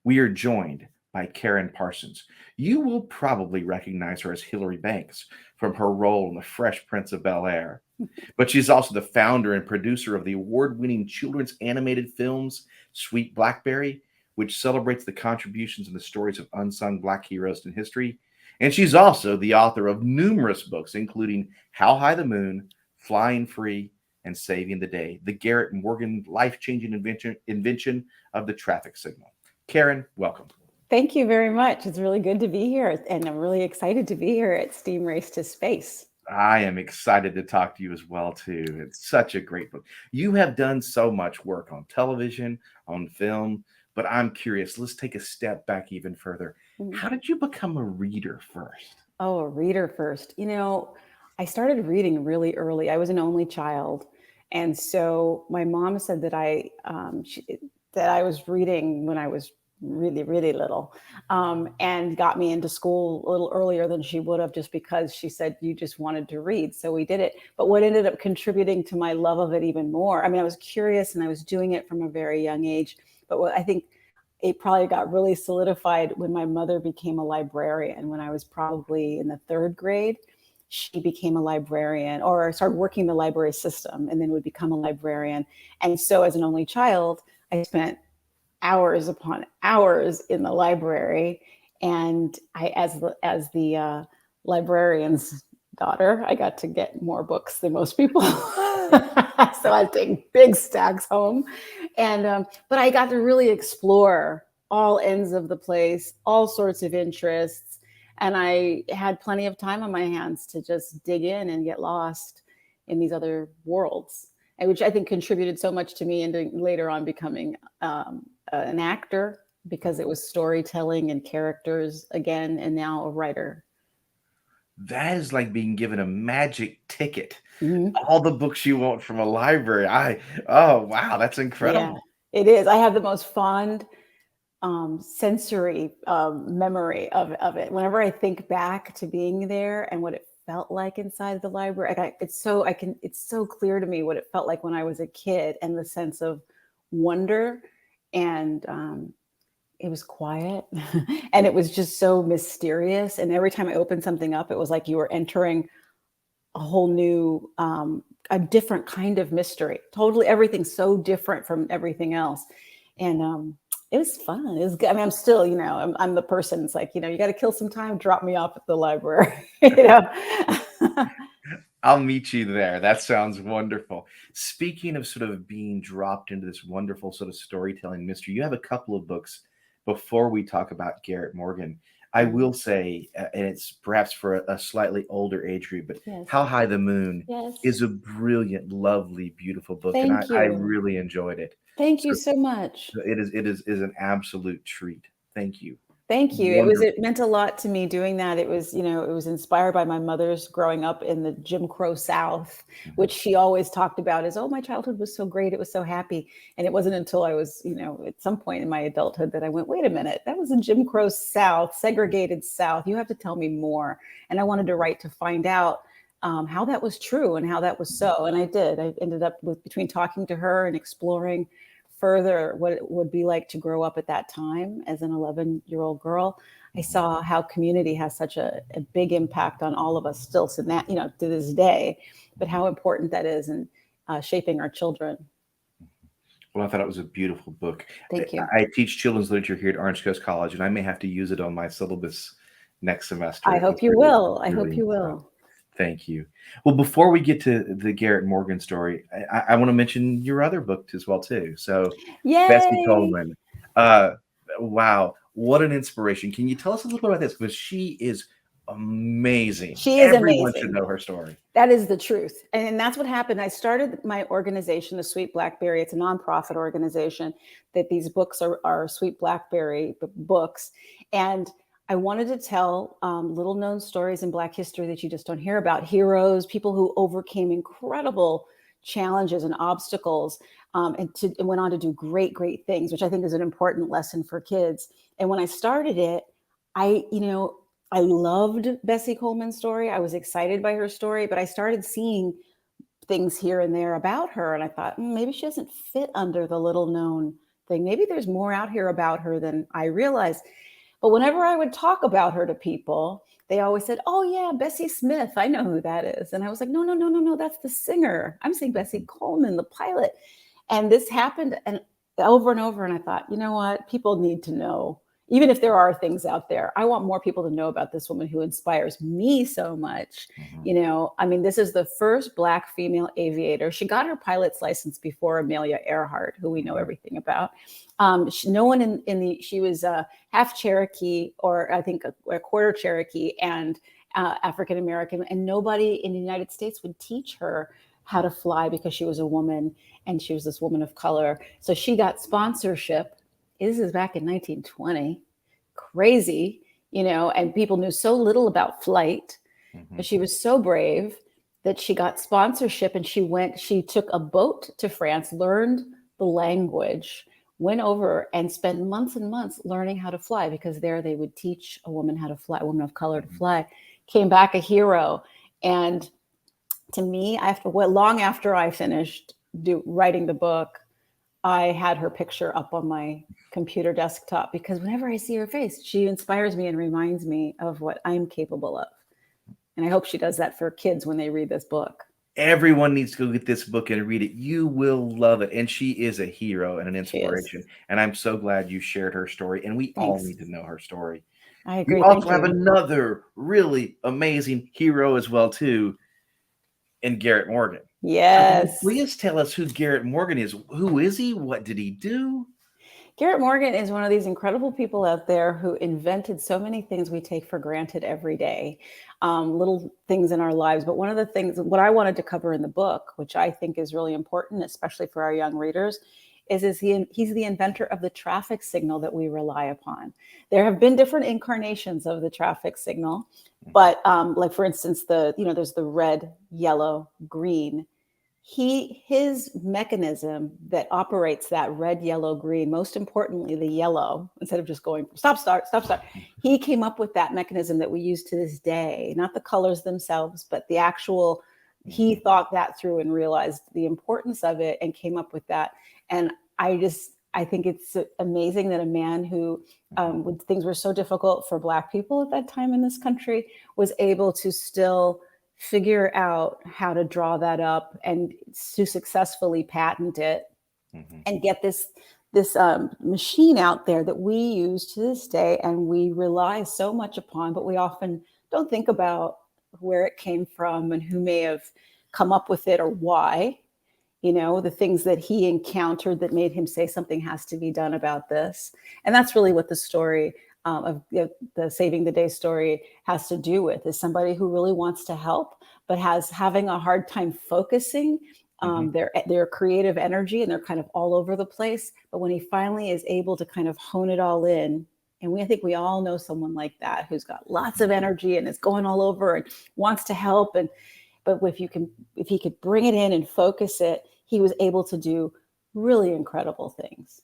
We are joined by Karyn Parsons. You will probably recognize her as Hilary Banks from her role in The Fresh Prince of Bel-Air. But she's also the founder and producer of the award-winning children's animated films Sweet Blackberry, which celebrates the contributions and the stories of unsung Black heroes in history. And she's also the author of numerous books, including How High the Moon, Flying Free, and Saving the Day, the Garrett Morgan life-changing invention of the traffic signal. Karyn, welcome. Thank you very much. It's really good to be here, and I'm really excited to be here at S.T.E.A.M Race to Space. I am excited to talk to you as well too. It's such a great book. You have done so much work on television, on film, but I'm curious. Let's take a step back even further. Mhm. How did you become a reader first? Oh, a reader first. I started reading really early. I was an only child, and so my mom said that that I was reading when I was really, really little, and got me into school a little earlier than she would have, just because she said you just wanted to read. So we did it. But what ended up contributing to my love of it even more, I mean, I was curious and I was doing it from a very young age. But what I think it probably got really solidified when my mother became a librarian. When I was probably in the third grade, she became a librarian, or started working the library system, and then would become a librarian. And so as an only child, I spent hours upon hours in the library. And as the librarian's daughter, I got to get more books than most people. So I take big stacks home, and but I got to really explore all ends of the place, all sorts of interests, and I had plenty of time on my hands to just dig in and get lost in these other worlds, and which I think contributed so much to me into later on becoming an actor, because it was storytelling and characters again, and now a writer. That is like being given a magic ticket. Mhm. All the books you want from a library. Oh wow, that's Yeah, incredible. it is. I have the most fond sensory memory of it. Whenever I think back to being there and what it felt like inside the library, it's so clear to me what it felt like when I was a kid, and the sense of wonder, and it was quiet, and it was just so mysterious. And every time I opened something up, it was like you were entering a whole new, a different kind of mystery. Totally, everything's so different from everything else, and it was fun. It was good. I mean, I'm still, I'm the person. It's like, you got to kill some time. Drop me off at the library. you know. I'll meet you there. That sounds wonderful. Speaking of sort of being dropped into this wonderful sort of storytelling mystery, you have a couple of books before we talk about Garrett Morgan. I Mhm. will say, and it's perhaps for a slightly older age group, but Yes. How High the Moon Yes. is a brilliant, lovely, beautiful book, and I, Thank I you. really enjoyed it. Thank you So so much. it is an absolute treat. Thank you. Thank you. It Wonderful. meant a lot to me doing that. It was inspired by my mother's growing up in the Jim Crow South, which she always talked about as, oh, my childhood was so great. It was so happy. And it wasn't until I was, at some point in my adulthood that I went, wait a minute, that was a Jim Crow South, segregated South. You have to tell me more. And I wanted to write to find out how that was true and how that was so. And I did. I ended up with, between talking to her and exploring further what it would be like to grow up at that time as an 11-year-old girl. I saw how community has such a big impact on all of us still, so that, to this day, but how important that is in shaping our children. Well, I thought it was a beautiful book. I Thank you. I teach children's literature here at Orange Coast College, and I may have to use it on my syllabus next semester. I It was hope you really will. I hope brilliant you stuff. will. Thank you. Well, before we get to the Garrett Morgan story, I want to mention your other book as well too. So, Bessie Yay. Coleman, uh, wow, what an inspiration! Can you tell us a little bit about this? Because she is amazing. She is Everyone should amazing. know her story. That is the truth. And that's what happened. I started my organization, the Sweet Blackberry. It's a nonprofit organization that these books are Sweet Blackberry books. And I wanted to tell little known stories in Black history that you just don't hear about. Heroes, people who overcame incredible challenges and obstacles, and went on to do great, great things, which I think is an important lesson for kids. And when I started it, I, you know, I loved Bessie Coleman's story. I was excited by her story, but I started seeing things here and there about her, and I thought, maybe she doesn't fit under the little known thing. Maybe there's more out here about her than I realized. But whenever I would talk about her to people, they always said, "Oh yeah, Bessie Smith. I know who that is." And I was like, "No, no, no, no, no. That's the singer. I'm saying Bessie Coleman, the pilot." And this happened and over. And I thought, you know what? People need to know. Even if there are things out there, I want more people to know about this woman who inspires me so much. Mhm. You know, I mean, this is the first Black female aviator. She got her pilot's license before Amelia Earhart, who we know everything about. No one she was half Cherokee, or I think a quarter Cherokee, and African American, and nobody in the United States would teach her how to fly because she was a woman and she was this woman of color. So she got sponsorship. This is back in 1920. Crazy, you know, and people knew so little about flight, but Mhm. she was so brave that she got sponsorship and she took a boat to France, learned the language, went over and spent months and months learning how to fly, because there they would teach a woman how to fly, a woman of color to Mhm. fly. Came back a hero. And to me, long after I finished writing the book, I had her picture up on my computer desktop, because whenever I see her face, she inspires me and reminds me of what I'm capable of. And I hope she does that for kids when they read this book. Everyone needs to go get this book and read it. You will love it. And she is a hero and an She is. inspiration. And I'm so glad you shared her story. And we all Thanks. need to know her story. I We agree. also Thank have you. another really amazing hero as well, too, in Garrett Morgan. Yes. Please tell us who Garrett Morgan is. Who is he? What did he do? Garrett Morgan is one of these incredible people out there who invented so many things we take for granted every day, little things in our lives. But one of the things, what I wanted to cover in the book, which I think is really important, especially for our young readers, he's the inventor of the traffic signal that we rely upon. There have been different incarnations of the traffic signal, but like for instance, there's the red, yellow, green. His mechanism that operates that red, yellow, green, most importantly the yellow, instead of just going stop start stop start, he came up with that mechanism that we use to this day, not the colors themselves, but the actual, he Mhm. thought that through and realized the importance of it and came up with that. And I think it's amazing that a man who, when things were so difficult for Black people at that time in this country, was able to still figure out how to draw that up and to successfully patent it Mhm. and get this machine out there that we use to this day and we rely so much upon, but we often don't think about where it came from and who may have come up with it or why. You know, the things that he encountered that made him say something has to be done about this. And that's really what the story of the Saving the Day story has to do with, is somebody who really wants to help, but having a hard time focusing Mhm. their creative energy, and they're kind of all over the place. But when he finally is able to kind of hone it all in, and I think we all know someone like that who's got lots of energy and is going all over and wants to help. But if he could bring it in and focus it, he was able to do really incredible things.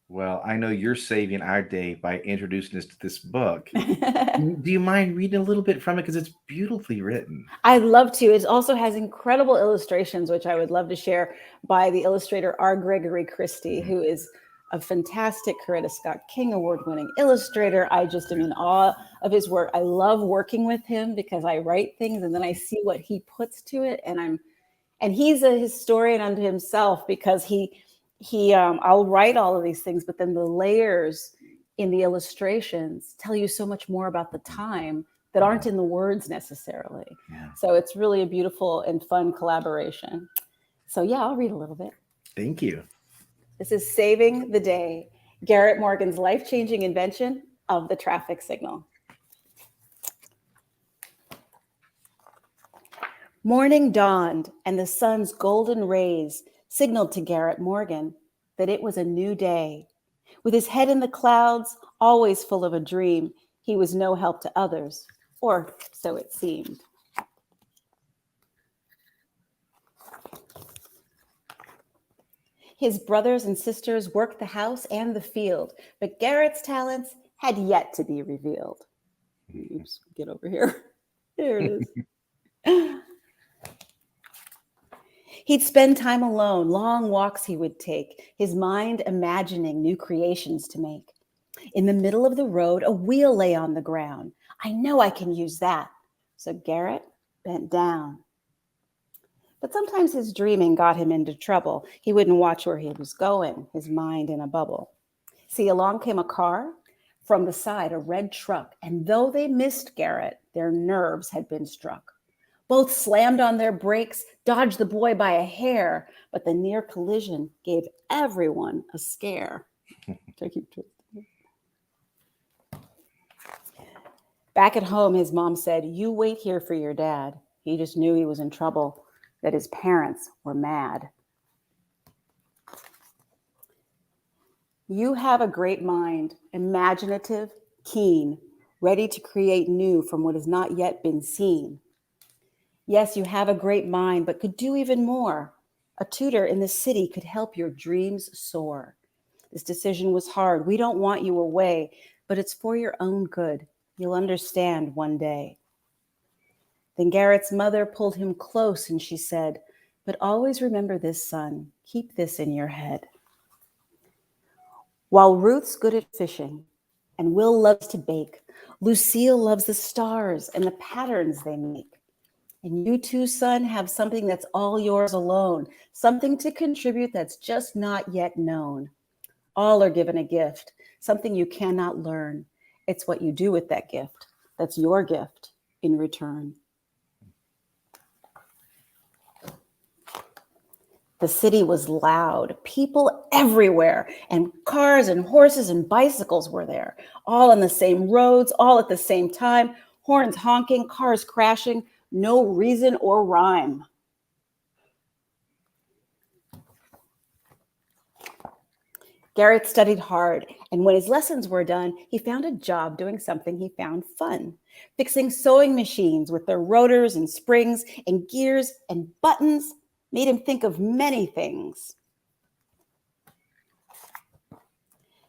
Well, I know you're saving our day by introducing us to this book. Do you mind reading a little bit from it? Because it's beautifully written. I'd love to. It also has incredible illustrations, which I would love to share, by the illustrator R. Gregory Christie, Mhm. who is a fantastic Coretta Scott King Award-winning illustrator. I just am in awe of his work. I love working with him because I write things and then I see what he puts to it, and he's a historian unto himself, because I'll write all of these things, but then the layers in the illustrations tell you so much more about the time that aren't in the words necessarily. Yeah. So it's really a beautiful and fun collaboration. So yeah, I'll read a little bit. Thank you. This is Saving the Day, Garrett Morgan's life-changing invention of the traffic signal. Morning dawned, and the sun's golden rays signaled to Garrett Morgan that it was a new day. With his head in the clouds, always full of a dream, he was no help to others, or so it seemed. His brothers and sisters worked the house and the field, but Garrett's talents had yet to be revealed. Oops, get over here. There it is. He'd spend time alone, long walks he would take, his mind imagining new creations to make. In the middle of the road, a wheel lay on the ground. I know I can use that. So Garrett bent down. But sometimes his dreaming got him into trouble. He wouldn't watch where he was going, his mind in a bubble. See, along came a car, from the side a red truck, and though they missed Garrett, their nerves had been struck. Both slammed on their brakes, dodged the boy by a hair, but the near collision gave everyone a scare. Back at home, his mom said, "You wait here for your dad." He just knew he was in trouble, that his parents were mad. You have a great mind, imaginative, keen, ready to create new from what has not yet been seen. Yes, you have a great mind, but could do even more. A tutor in the city could help your dreams soar. This decision was hard. We don't want you away, but it's for your own good. You'll understand one day. Then Garrett's mother pulled him close and she said, "But always remember this, son. Keep this in your head. While Ruth's good at fishing and Will loves to bake, Lucille loves the stars and the patterns they make. And you too, son, have something that's all yours alone, something to contribute that's just not yet known. All are given a gift, something you cannot learn. It's what you do with that gift that's your gift in return." The city was loud, people everywhere, and cars and horses and bicycles were there, all on the same roads, all at the same time, horns honking, cars crashing, no reason or rhyme. Garrett studied hard, and when his lessons were done, he found a job doing something he found fun, fixing sewing machines with their rotors and springs and gears and buttons. Made him think of many things.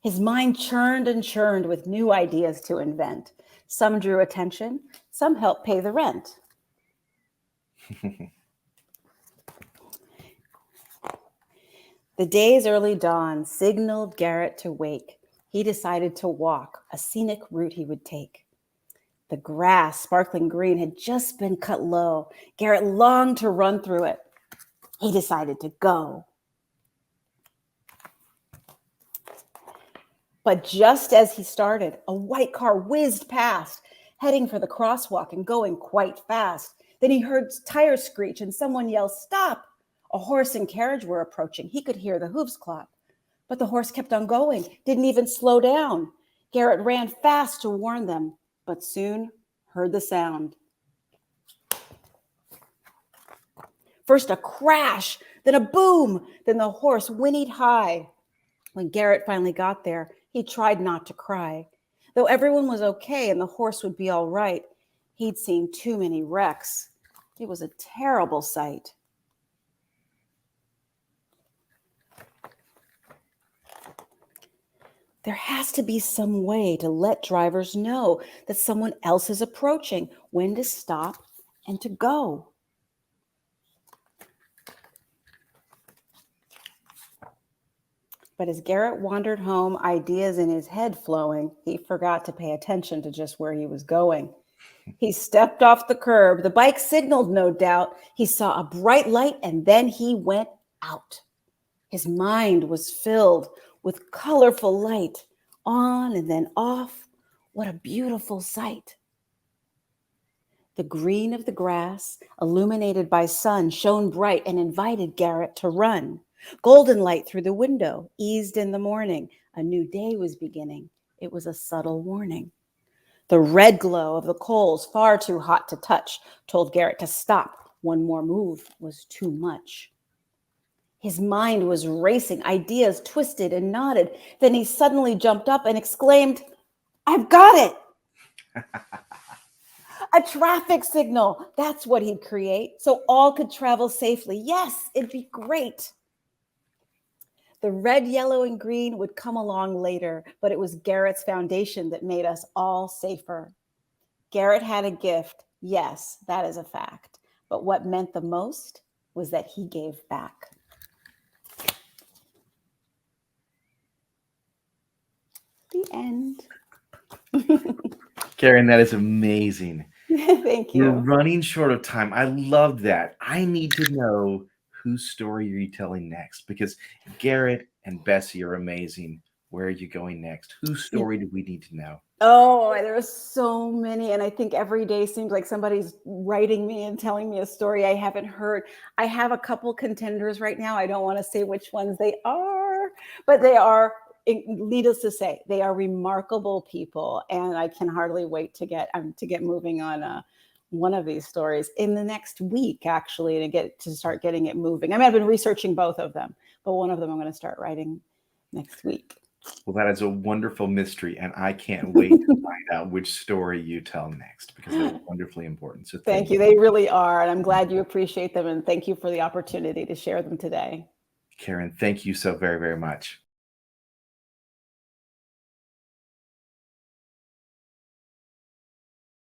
His mind churned and churned with new ideas to invent. Some drew attention, some helped pay the rent. The day's early dawn signaled Garrett to wake. He decided to walk, a scenic route he would take. The grass, sparkling green, had just been cut low. Garrett longed to run through it. He decided to go. But just as he started, a white car whizzed past, heading for the crosswalk and going quite fast. Then he heard tires screech and someone yell, "Stop!" A horse and carriage were approaching. He could hear the hooves clop. But the horse kept on going, didn't even slow down. Garrett ran fast to warn them, but soon heard the sound. First a crash, then a boom, then the horse whinnied high. When Garrett finally got there, he tried not to cry. Though everyone was okay and the horse would be all right, he'd seen too many wrecks. It was a terrible sight. There has to be some way to let drivers know that someone else is approaching, when to stop and to go. But as Garrett wandered home, ideas in his head flowing, he forgot to pay attention to just where he was going. He stepped off the curb. The bike signaled, no doubt. He saw a bright light and then he went out. His mind was filled with colorful light, on and then off. What a beautiful sight. The green of the grass, illuminated by sun, shone bright and invited Garrett to run. Golden light through the window eased in the morning. A new day was beginning. It was a subtle warning. The red glow of the coals, far too hot to touch, told Garrett to stop. One more move was too much. His mind was racing, ideas twisted and nodded. Then he suddenly jumped up and exclaimed, "I've got it!" A traffic signal. That's what he'd create, so all could travel safely. Yes, it'd be great. The red, yellow, and green would come along later, but it was Garrett's foundation that made us all safer. Garrett had a gift. Yes, that is a fact. But what meant the most? was that he gave back. The end. Karyn, that is amazing. Thank We're you. running short of time. I love that. I need to know whose story are you telling next? Because Garrett and Bessie are amazing. Where are you going next? Whose story do we need to know? Oh, there are so many. And I think every day seems like somebody's writing me and telling me a story I haven't heard. I have a couple contenders right now. I don't want to say which ones they are, but they are, needless to say, they are remarkable people. And I can hardly wait to get moving on one of these stories in the next week, actually, to start getting it moving. I mean, I've been researching both of them, but one of them I'm going to start writing next week. Well, that is a wonderful mystery, and I can't wait to find out which story you tell next because they're wonderfully important. So Thank you. They really are. And I'm glad you appreciate them. And thank you for the opportunity to share them today. Karyn, thank you so very, very much.